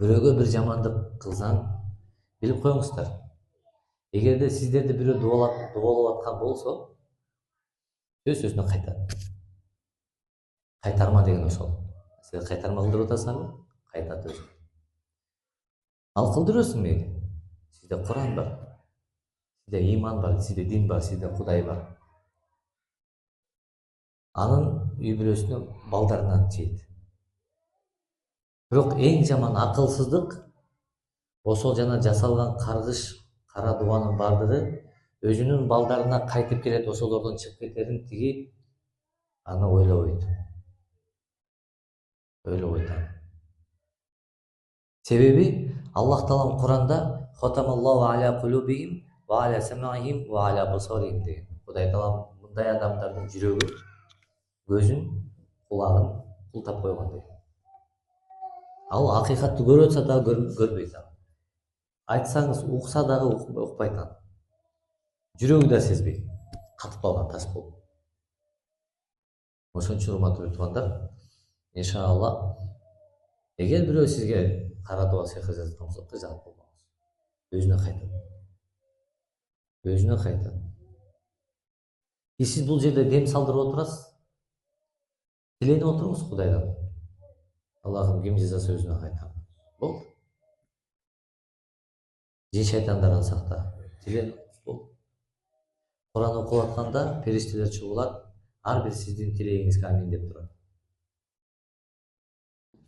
бирөөгө бир жамандык кылсаң билип коюңуздар. Эгерде сиздерди бирөө дубалап аткан болсо, өз өзүнө кайтат. Кайтарма деген ошол. Сен кайтарма кылдырып атасыңбы? Кайтат өзү. Ал кылдырасың мейли. Сизде Куран бар. Сизде иман бар, сизде дин бар, сизде Кудай бар. Анын үй бүлөсүнө балдарынан чейт. Бирок эң жаман акылсыздык ошол жана жасалган каргыш, кара дубанын бардыгы өзүнүн балдарына кайтып келет, ошолордон чыгып кетерин тиги аны ойлобойт. Ойлобойт. Себеби Аллах Таалам Куранда "Хатамаллаху аля кулубихим ва аля самаихим ва аля басарихим" деген. Кудай Таалам мындай адамдардын жүрөгүн, көзүн, кулагын култап койгон деген. Ал акыйкатты көрүп атса дагы көрбөйт аны. Айтсаңыз укса дагы укпайт аны. Жүрөгү да сезбейт. Катып калган таш болуп. Ошон үчүн урматтуу туугандар, иншалла, эгер бирөө сизге кара дуба сыйкыр жазган болсо, кыжаат болбоңуз. Өзүнө кайтат. Өзүнө кайтат. Сиз бул жерде дем салдырып отурасыз. Тиленип отуруңуз Кудайдан. Аллахым ким жазаса өзүнө кайтам. Болду. Жин шайтандардан сакта. Тиленип болду. Куран окуп атканда периштелер чыгуулар, ар бир сиздин тилегиңизге амин деп турат.